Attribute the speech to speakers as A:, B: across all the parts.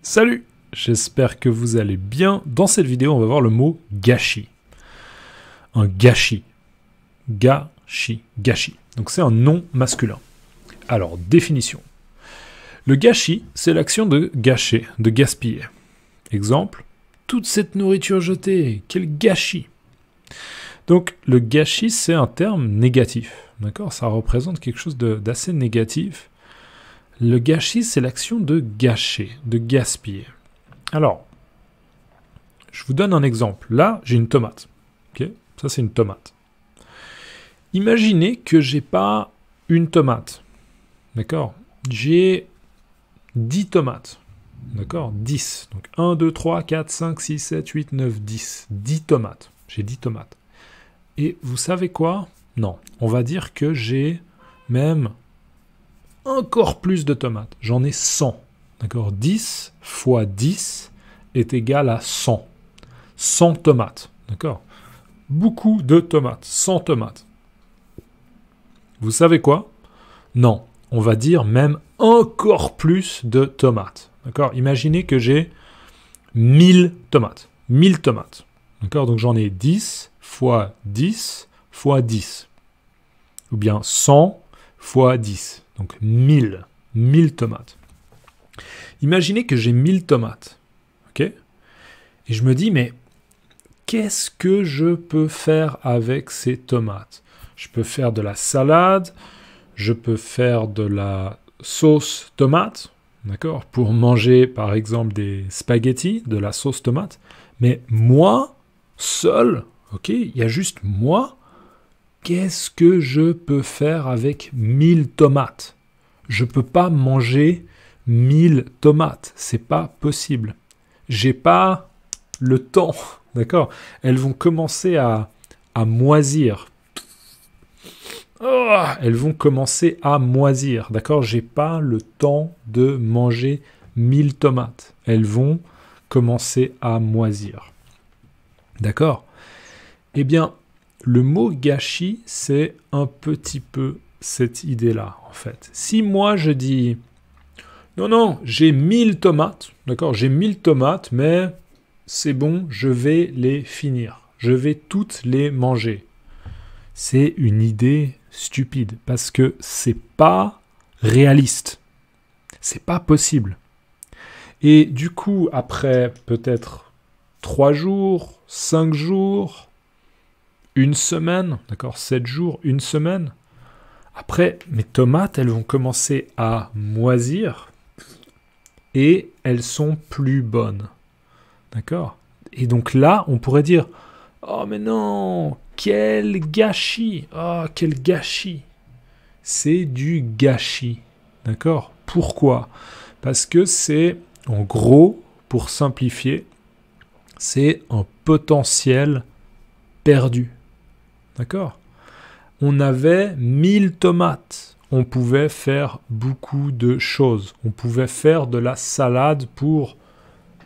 A: Salut, j'espère que vous allez bien. Dans cette vidéo, on va voir le mot gâchis. Un gâchis. Gâchis. Donc c'est un nom masculin. Alors, définition. Le gâchis, c'est l'action de gâcher, de gaspiller. Exemple, toute cette nourriture jetée, quel gâchis. Donc le gâchis, c'est un terme négatif. D'accord ? Ça représente quelque chose d'assez négatif. Le gâchis, c'est l'action de gâcher, de gaspiller. Alors, je vous donne un exemple. Là, j'ai une tomate. Okay ? Ça, c'est une tomate. Imaginez que j'ai pas une tomate. D'accord ? J'ai 10 tomates. D'accord ? 10. Donc 1, 2, 3, 4, 5, 6, 7, 8, 9, 10. 10 tomates. J'ai 10 tomates. Et vous savez quoi ? Non. On va dire que j'ai même encore plus de tomates. J'en ai 100. D'accord ? 10 fois 10 est égal à 100. 100 tomates. D'accord ? Beaucoup de tomates. 100 tomates. Vous savez quoi ? Non. On va dire même encore plus de tomates. D'accord ? Imaginez que j'ai 1000 tomates. 1000 tomates. D'accord ? Donc j'en ai 10 fois 10 fois 10. Ou bien 100 fois 10. Donc 1000. 1000 tomates. Imaginez que j'ai 1000 tomates. Ok ? Et je me dis, mais qu'est-ce que je peux faire avec ces tomates ? Je peux faire de la salade, je peux faire de la sauce tomate, d'accord ? Pour manger, par exemple, des spaghettis, de la sauce tomate. Mais moi, seul, ok ? Il y a juste moi. Qu'est-ce que je peux faire avec 1000 tomates ? Je ne peux pas manger 1000 tomates. C'est pas possible. J'ai pas le temps. D'accord ? Elles vont commencer à moisir. Oh, elles vont commencer à moisir. D'accord ? J'ai pas le temps de manger 1000 tomates. Elles vont commencer à moisir. D'accord ? Eh bien, le mot gâchis, c'est un petit peu cette idée-là, en fait. Si moi, je dis, non, j'ai 1000 tomates, d'accord, j'ai 1000 tomates, mais c'est bon, je vais les finir. Je vais toutes les manger. C'est une idée stupide, parce que c'est pas réaliste. C'est pas possible. Et du coup, après peut-être 3 jours, 5 jours, une semaine, d'accord, 7 jours, une semaine. Après, mes tomates, elles vont commencer à moisir et elles sont plus bonnes. D'accord ? Et donc là, on pourrait dire « Oh mais non, quel gâchis ! Oh, quel gâchis !» C'est du gâchis. D'accord ? Pourquoi ? Parce que c'est, en gros, pour simplifier, c'est un potentiel perdu. D'accord ? On avait 1000 tomates. On pouvait faire beaucoup de choses. On pouvait faire de la salade pour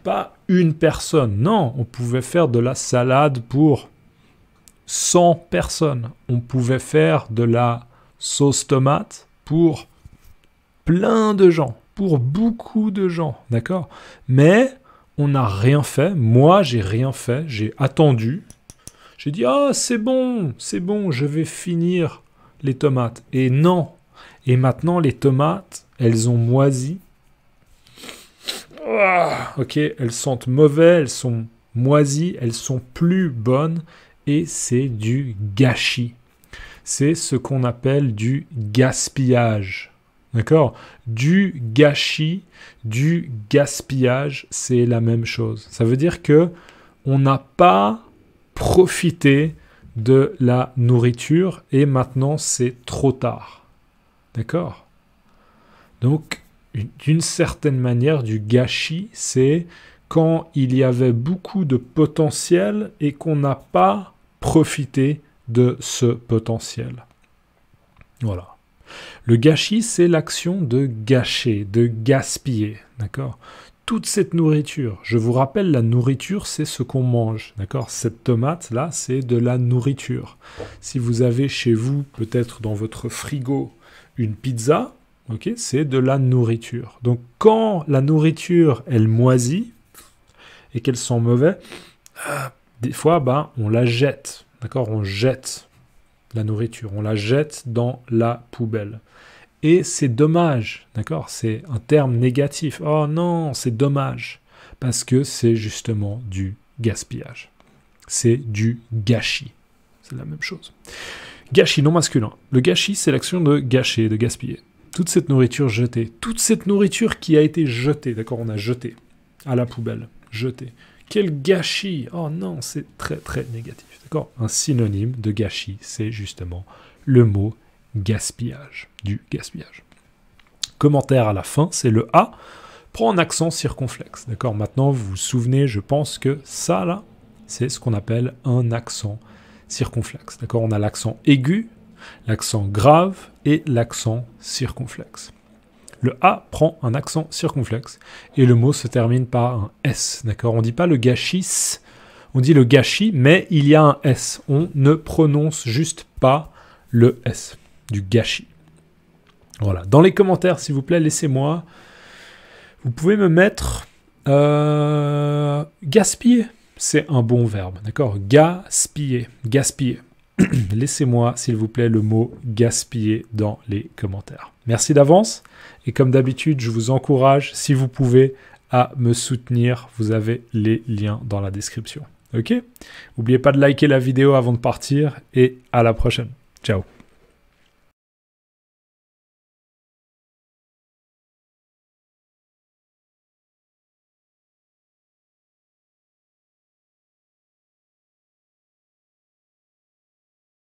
A: pas une personne. Non, on pouvait faire de la salade pour 100 personnes. On pouvait faire de la sauce tomate pour plein de gens. Pour beaucoup de gens. D'accord ? Mais on n'a rien fait. Moi, j'ai rien fait. J'ai attendu. J'ai dit, c'est bon, je vais finir les tomates. Et non. Et maintenant, les tomates, elles ont moisi. Ok, elles sentent mauvais, elles sont moisies, elles sont plus bonnes. Et c'est du gâchis. C'est ce qu'on appelle du gaspillage. D'accord ? Du gâchis, du gaspillage, c'est la même chose. Ça veut dire que on n'a pas profiter de la nourriture et maintenant c'est trop tard. D'accord ? Donc, d'une certaine manière, du gâchis, c'est quand il y avait beaucoup de potentiel et qu'on n'a pas profité de ce potentiel. Voilà. Le gâchis, c'est l'action de gâcher, de gaspiller. D'accord ? Toute cette nourriture, je vous rappelle, la nourriture, c'est ce qu'on mange, d'accord ? Cette tomate-là, c'est de la nourriture. Si vous avez chez vous, peut-être dans votre frigo, une pizza, Ok, c'est de la nourriture. Donc quand la nourriture, elle moisit et qu'elle sent mauvais, des fois, ben, on la jette. D'accord? On jette la nourriture, on la jette dans la poubelle. Et c'est dommage, d'accord? C'est un terme négatif. Oh non, c'est dommage. Parce que c'est justement du gaspillage. C'est du gâchis. C'est la même chose. Gâchis non masculin. Le gâchis, c'est l'action de gâcher, de gaspiller. Toute cette nourriture jetée, toute cette nourriture qui a été jetée, d'accord? On a jeté à la poubelle, jeté. Quel gâchis! Oh non, c'est très très négatif, d'accord? Un synonyme de gâchis, c'est justement le mot gaspillage, du gaspillage. Commentaire à la fin, c'est le A, prend un accent circonflexe, d'accord? Maintenant, vous vous souvenez, je pense que ça, là, c'est ce qu'on appelle un accent circonflexe, d'accord? On a l'accent aigu, l'accent grave et l'accent circonflexe. Le A prend un accent circonflexe et le mot se termine par un S, d'accord? On ne dit pas le gâchis, on dit le gâchis, mais il y a un S. On ne prononce juste pas le S, du gâchis. Voilà. Dans les commentaires, s'il vous plaît, laissez-moi. Vous pouvez me mettre gaspiller. C'est un bon verbe, d'accord? Gaspiller, gaspiller. Laissez-moi, s'il vous plaît, le mot gaspiller dans les commentaires. Merci d'avance. Et comme d'habitude, je vous encourage, si vous pouvez, à me soutenir. Vous avez les liens dans la description. Ok? N'oubliez pas de liker la vidéo avant de partir et à la prochaine. Ciao.